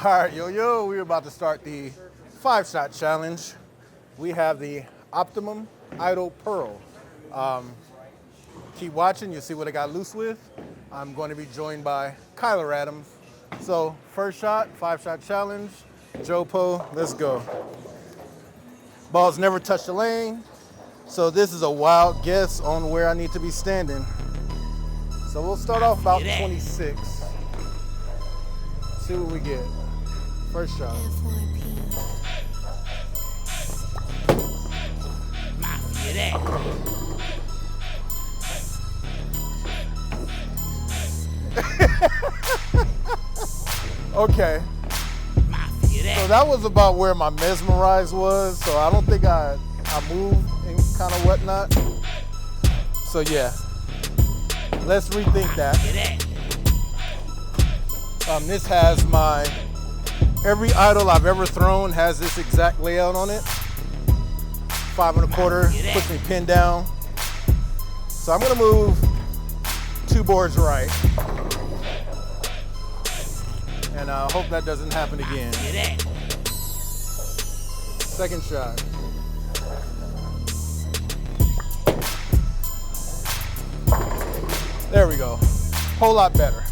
All right, yo, we're about to start the 5-shot challenge. We have the Optimum Idle Pearl. Keep watching, you'll see what I got loose with. I'm going to be joined by Kyler Adams. So, first shot, 5-shot challenge. Joe Po, let's go. Ball's never touched the lane. So this is a wild guess on where I need to be standing. So we'll start off about 26. See what we get. First shot. Okay. So that was about where my mesmerized was. So I don't think I moved and kind of whatnot. So yeah, let's rethink that. This has every idol I've ever thrown has this exact layout on it. 5 1/4 puts me pinned down. So I'm gonna move 2 boards right. And I hope that doesn't happen again. Second shot. There we go. Whole lot better.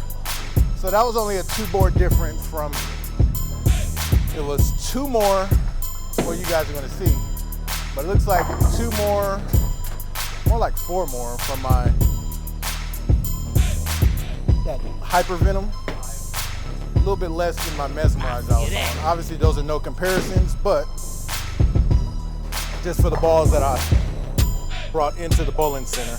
So that was only a 2-board difference from, it was 2 more, well, you guys are gonna see. But it looks like 2 more like 4 more from that hyper venom. A little bit less than my mesmerized I was on. Obviously those are no comparisons, but just for the balls that I brought into the bowling center.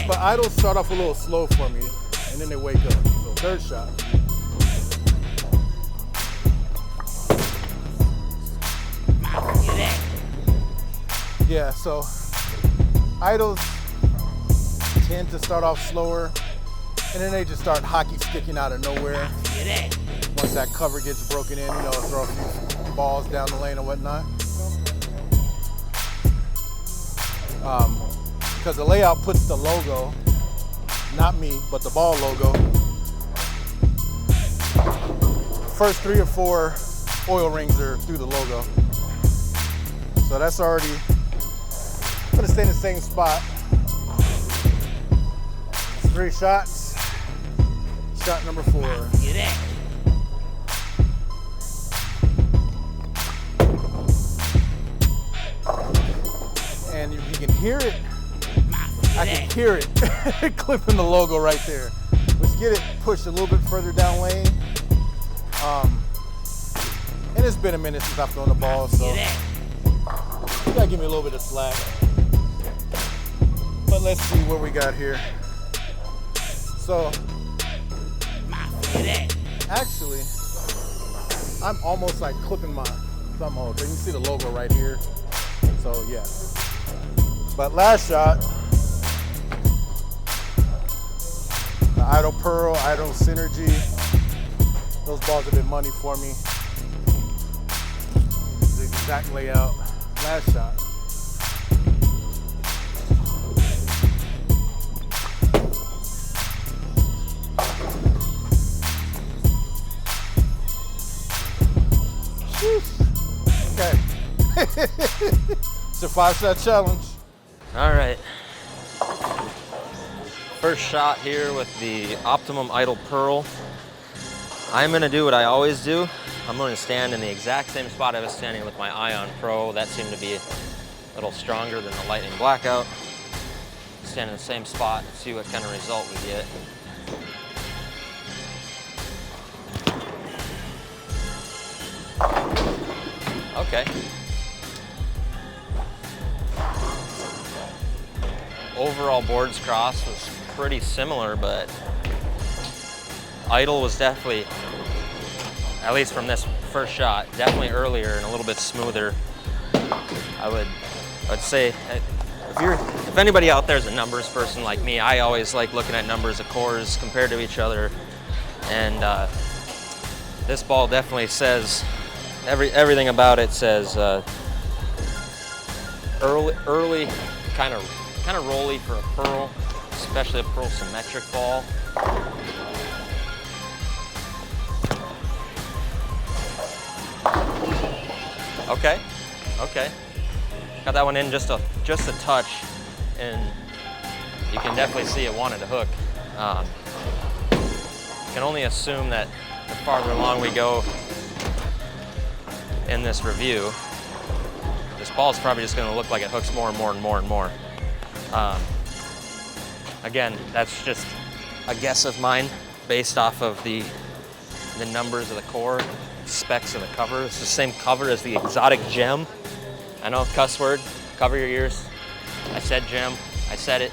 But idols start off a little slow for me, and then they wake up. So third shot. Yeah, so idols tend to start off slower, and then they just start hockey sticking out of nowhere. Once that cover gets broken in, throw a few balls down the lane or whatnot. Because the layout puts the logo, not me, but the ball logo. First 3 or 4 oil rings are through the logo. So that's already, I'm gonna stay in the same spot. 3 shots. Shot number 4. And if you can hear it, I can hear it clipping the logo right there. Let's get it pushed a little bit further down lane. And it's been a minute since I've thrown the ball, so you gotta give me a little bit of slack. But let's see what we got here. So, actually, I'm almost like clipping my thumb hole. So you can see the logo right here. So yeah. But last shot, the Idle Pearl, Idle Synergy. Those balls have been money for me. The exact layout. Last shot. Okay. It's a 5-shot challenge. All right. First shot here with the Optimum Idle Pearl. I'm gonna do what I always do. I'm gonna stand in the exact same spot I was standing with my Ion Pro. That seemed to be a little stronger than the Lightning Blackout. Stand in the same spot and see what kind of result we get. Okay. Overall boards cross was pretty similar, but idle was definitely, at least from this first shot, definitely earlier and a little bit smoother. I'd say if anybody out there is a numbers person like me, I always like looking at numbers of cores compared to each other, and this ball definitely says everything about it says early, kind of rolly for a pearl, especially a pearl symmetric ball. Okay, okay. Got that one in just a touch, and you can definitely see it wanted to hook. Can only assume that the farther along we go in this review, this ball is probably just gonna look like it hooks more and more and more and more. Again, that's just a guess of mine based off of the numbers of the core, specs of the cover. It's the same cover as the exotic gem. I know, cuss word, cover your ears. I said gem, I said it.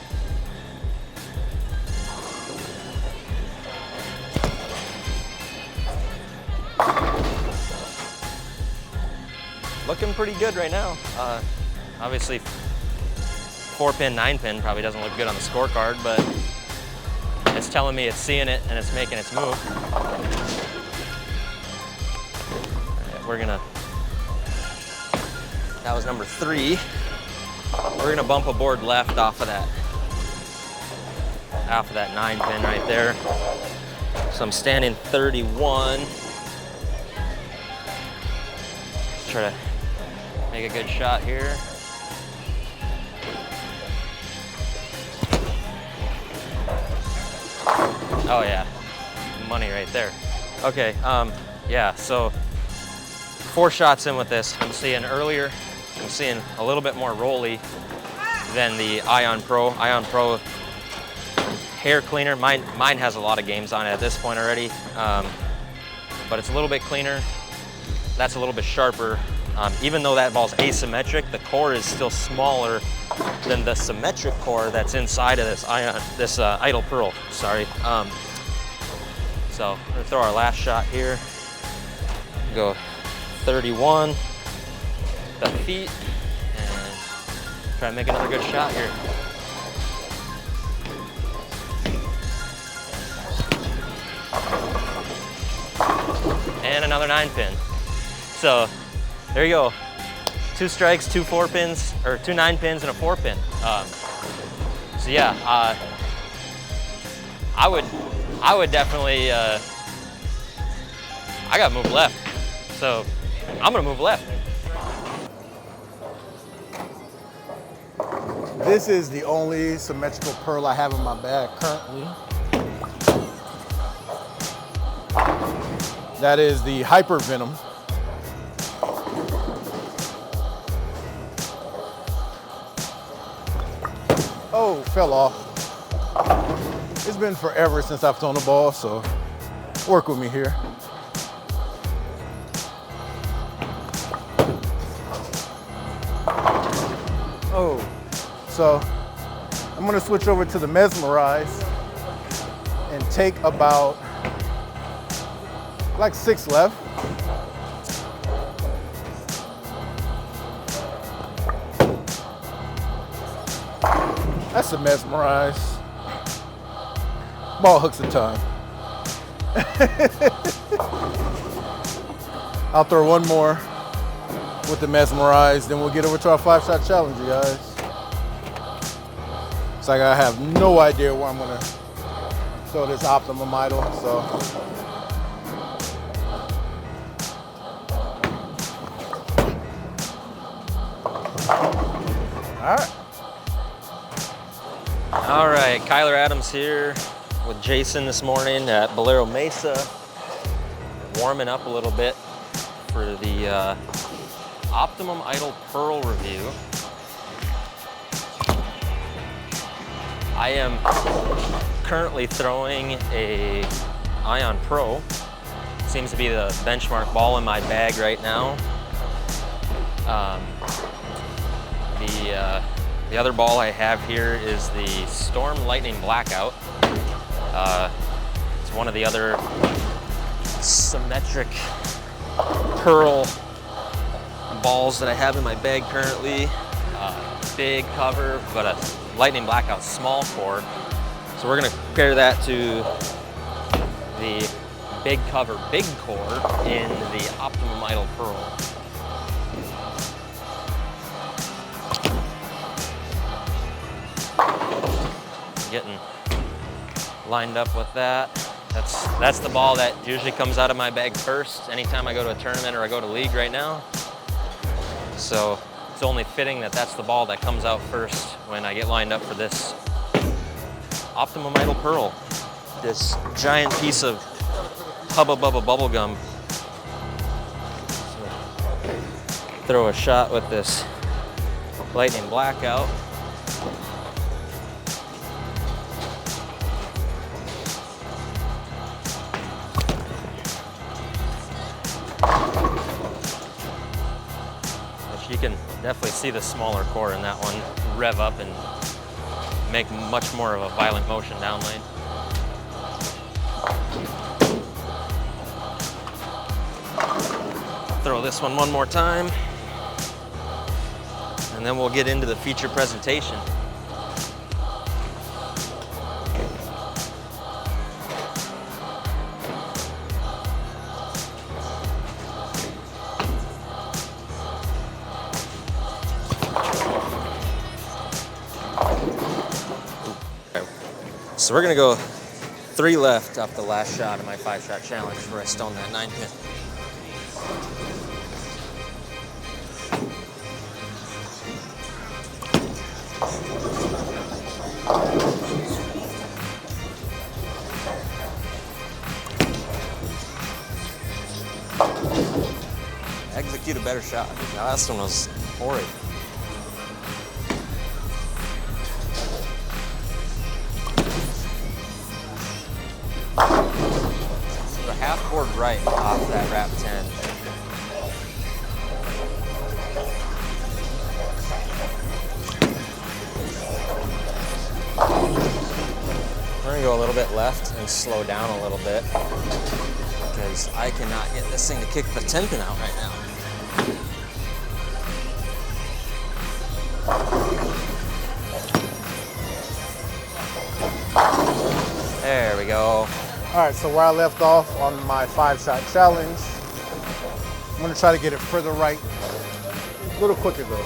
Looking pretty good right now. Obviously, 4-pin, 9-pin probably doesn't look good on the scorecard, but it's telling me it's seeing it and it's making its move. All right, that was number 3. We're gonna bump a board left off of that 9-pin right there. So I'm standing 31. Let's try to make a good shot here. Oh yeah, money right there. Okay, yeah, so 4 shots in with this. I'm seeing a little bit more rolly than the Ion Pro. Ion Pro hair cleaner. Mine has a lot of games on it at this point already, but it's a little bit cleaner. That's a little bit sharper. Even though that ball's asymmetric, the core is still smaller than the symmetric core that's inside of this Idol Pearl. Sorry. So we're gonna throw our last shot here. Go 31, the feet, and try to make another good shot here. And another 9-pin. So there you go. 2 strikes, 2 4-pins, or 2 9-pins and a 4-pin. So yeah, I would definitely, I gotta move left. So I'm gonna move left. This is the only symmetrical pearl I have in my bag currently. That is the Hyper Venom. Oh, fell off. It's been forever since I've thrown a ball, so work with me here. Oh, so I'm gonna switch over to the Mesmerize and take about like 6 left. That's a Mesmerize. Ball hooks a ton. I'll throw one more with the Mesmerize, then we'll get over to our 5-shot challenge, you guys. So I have no idea where I'm gonna throw this Optimum Idol, so. All right, Kyler Adams here with Jason this morning at Bowlero Mesa. Warming up a little bit for the Optimum Idol Pearl review. I am currently throwing a Ion Pro. Seems to be the benchmark ball in my bag right now. The other ball I have here is the Storm Lightning Blackout. It's one of the other symmetric pearl balls that I have in my bag currently. Big cover, but a Lightning Blackout small core. So we're gonna compare that to the big cover, big core in the Optimum Idol Pearl. Getting lined up with that. That's the ball that usually comes out of my bag first anytime I go to a tournament or I go to league right now. So it's only fitting that that's the ball that comes out first when I get lined up for this Optimum Idle Pearl. This giant piece of Hubba Bubba bubble gum. So throw a shot with this Lightning Blackout. You can definitely see the smaller core in that one rev up and make much more of a violent motion down lane. Throw this one more time, and then we'll get into the feature presentation. So we're gonna go 3 left off the last shot of my 5-shot challenge where I stone that 9-pin. Execute a better shot. The last one was horrid. So half board right off that wrap 10. We're gonna go a little bit left and slow down a little bit because I cannot get this thing to kick the 10-pin out right now. There we go. All right, so where I left off on my 5-shot challenge, I'm gonna try to get it further right, a little quicker though.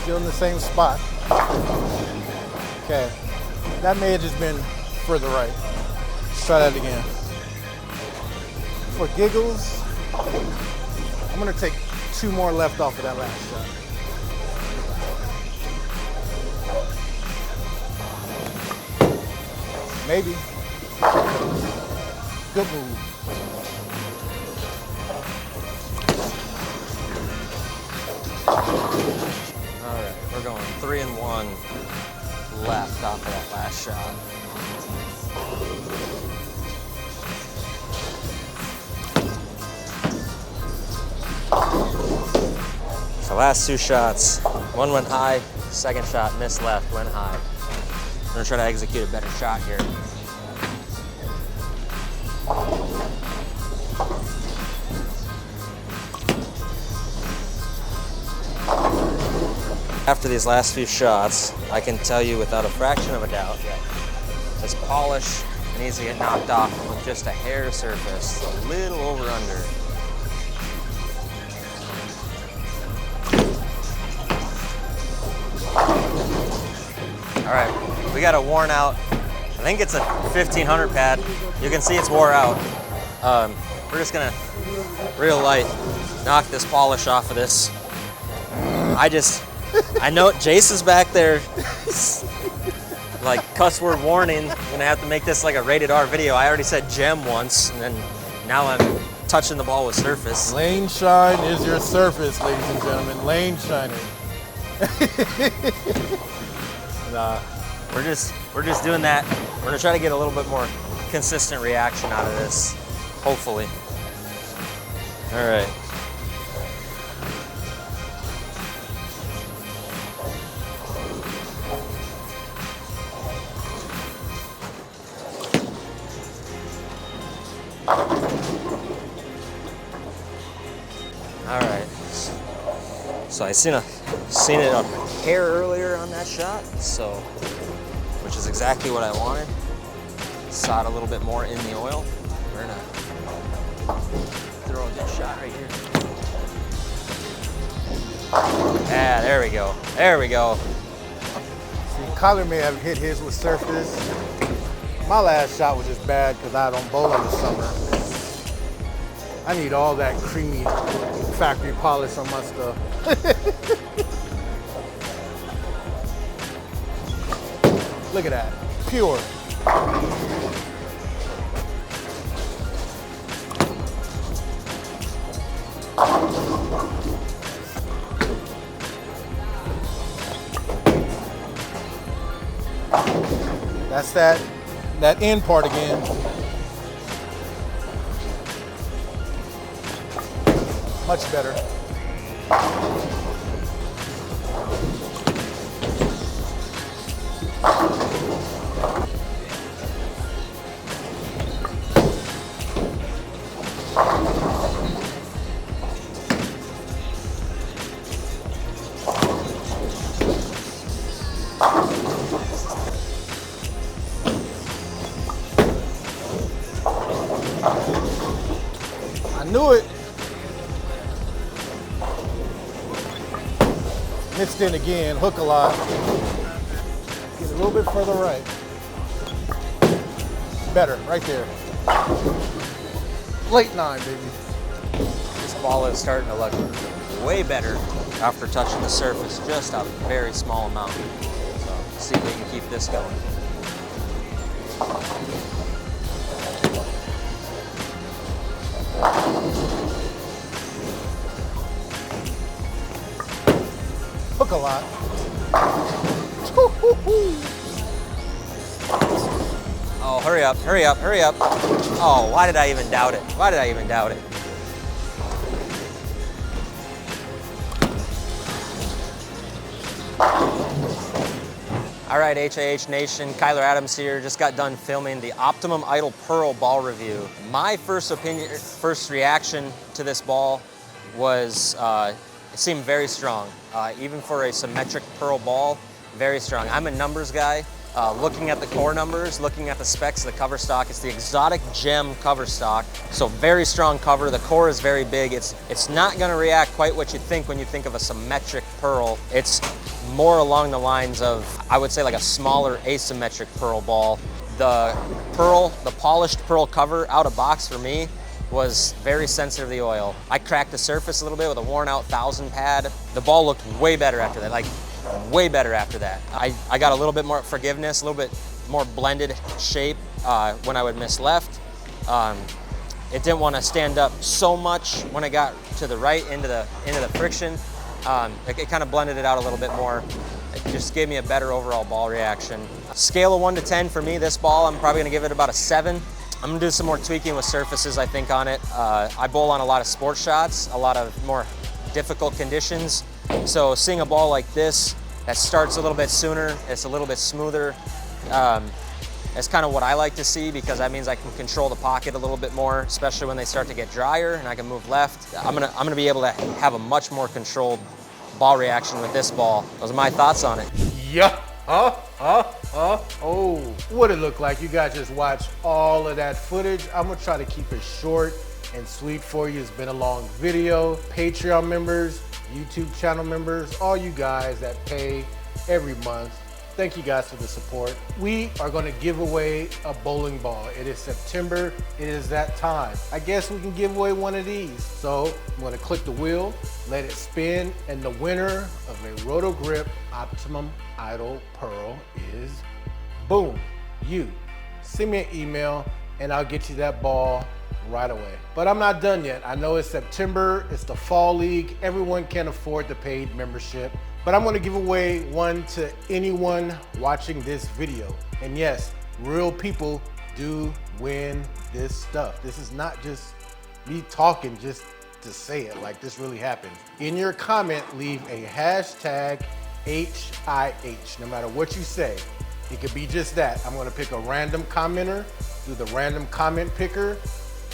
Still in the same spot. Okay, that may have just been further right. Let's try that again. For giggles, I'm gonna take 2 more left off of that last shot. Maybe. Good move. All right, we're going 3 and 1 left off of that last shot. So last 2 shots, one went high, second shot missed left, went high. I'm gonna try to execute a better shot here. After these last few shots, I can tell you without a fraction of a doubt that this polish needs to get knocked off with just a hair surface, a little over under. All right, we got a worn out, I think it's a 1500 pad. You can see it's wore out. We're just gonna real light knock this polish off of this. I know Jace is back there, like cuss word warning. I'm gonna have to make this like a rated R video. I already said gem once, and then now I'm touching the ball with surface. Lane shine is your surface, ladies and gentlemen. Lane shining. Nah. We're just doing that. We're gonna try to get a little bit more consistent reaction out of this, hopefully. All right. So I seen it a hair earlier on that shot, so, which is exactly what I wanted. Saw it a little bit more in the oil. We're gonna throw a good shot right here. Yeah, there we go. There we go. See, Kyler may have hit his with surface. My last shot was just bad because I don't bowl in the summer. I need all that creamy factory polish on my stuff. Look at that, pure. That's that end part again. Much better. I knew it. Mixed in again, hook a lot. Get a little bit further right. Better, right there. Late 9, baby. This ball is starting to look way better after touching the surface, just a very small amount. So let's see if we can keep this going. Hook a lot. Oh, hurry up, hurry up, hurry up. Oh, why did I even doubt it? Why did I even doubt it? All right, HIH Nation, Kyler Adams here. Just got done filming the Optimum Idle Pearl ball review. My first reaction to this ball was it seemed very strong. Even for a symmetric pearl ball, very strong. I'm a numbers guy. Looking at the core numbers, looking at the specs of the cover stock, it's the exotic gem cover stock. So very strong cover. The core is very big. It's not going to react quite what you think when you think of a symmetric pearl. It's more along the lines of, I would say, like a smaller asymmetric pearl ball. The polished pearl cover out of box for me was very sensitive to the oil. I cracked the surface a little bit with a worn out 1000 pad. The ball looked way better after that, like way better after that. I got a little bit more forgiveness, a little bit more blended shape when I would miss left. It didn't want to stand up so much when I got to the right into the friction. It kind of blended it out a little bit more. It just gave me a better overall ball reaction. Scale of 1 to 10 for me, this ball, I'm probably gonna give it about a 7. I'm gonna do some more tweaking with surfaces, I think, on it. I bowl on a lot of sports shots, a lot of more difficult conditions. So seeing a ball like this that starts a little bit sooner, it's a little bit smoother, that's kind of what I like to see, because that means I can control the pocket a little bit more, especially when they start to get drier and I can move left. I'm gonna be able to have a much more controlled ball reaction with this ball. Those are my thoughts on it. Yeah. Oh, what it looked like. You guys just watched all of that footage. I'm gonna try to keep it short and sweet for you. It's been a long video. Patreon members, YouTube channel members, all you guys that pay every month, thank you guys for the support. We are gonna give away a bowling ball. It is September, it is that time. I guess we can give away one of these. So I'm gonna click the wheel, let it spin, and the winner of a Roto Grip Optimum Idle Pearl is, boom, you. Send me an email and I'll get you that ball right away. But I'm not done yet. I know it's September, it's the fall league. Everyone can afford the paid membership, but I'm gonna give away one to anyone watching this video. And yes, real people do win this stuff. This is not just me talking just to say it, like this really happened. In your comment, leave a hashtag HIH, no matter what you say. It could be just that. I'm gonna pick a random commenter, do the random comment picker,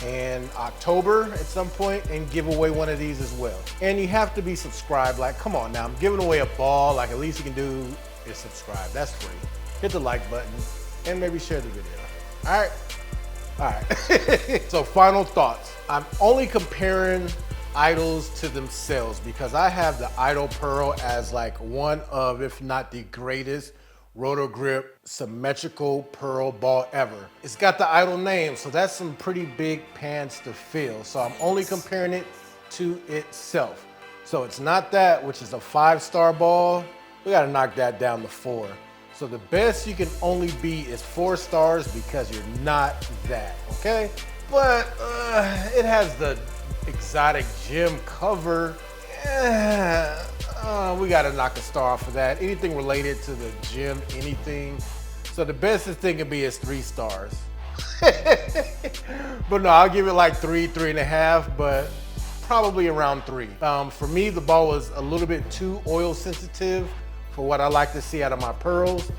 in October at some point and give away one of these as well. And you have to be subscribed. Like, come on now, I'm giving away a ball. Like, at least you can do is subscribe. That's free. Hit the like button and maybe share the video. All right. All right. So final thoughts. I'm only comparing idols to themselves because I have the Idol Pearl as like one of, if not the greatest Roto Grip symmetrical pearl ball ever. It's got the Idol name, so that's some pretty big pants to fill. So I'm only comparing it to itself. So it's not that, which is a 5-star ball. We gotta knock that down to 4. So the best you can only be is 4 stars because you're not that, okay? But it has the exotic gem cover. We gotta knock a star off of that. Anything related to the gym, anything. So the best this thing can be is 3 stars. But no, I'll give it like 3, 3.5, but probably around 3. For me, the ball was a little bit too oil sensitive for what I like to see out of my pearls.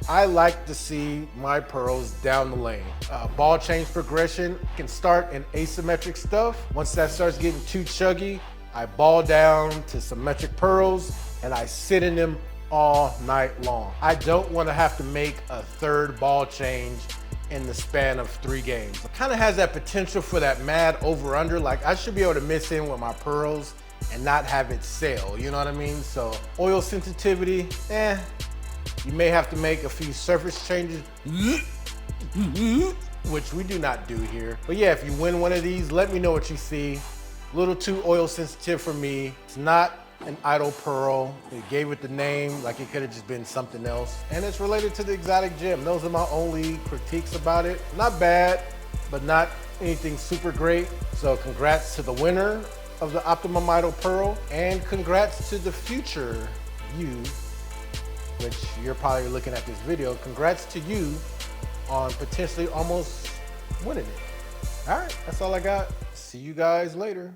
I like to see my pearls down the lane. Ball change progression can start in asymmetric stuff. Once that starts getting too chuggy, I ball down to symmetric pearls and I sit in them all night long. I don't want to have to make a 3rd ball change in the span of 3 games. It kind of has that potential for that mad over-under. Like, I should be able to miss in with my pearls and not have it sail, you know what I mean? So oil sensitivity, you may have to make a few surface changes, which we do not do here. But yeah, if you win one of these, let me know what you see. A little too oil sensitive for me. It's not an Idol Pearl. They gave it the name like it could have just been something else. And it's related to the exotic gem. Those are my only critiques about it. Not bad, but not anything super great. So congrats to the winner of the Optimum Idol Pearl, and congrats to the future you, which you're probably looking at this video. Congrats to you on potentially almost winning it. All right, that's all I got. See you guys later.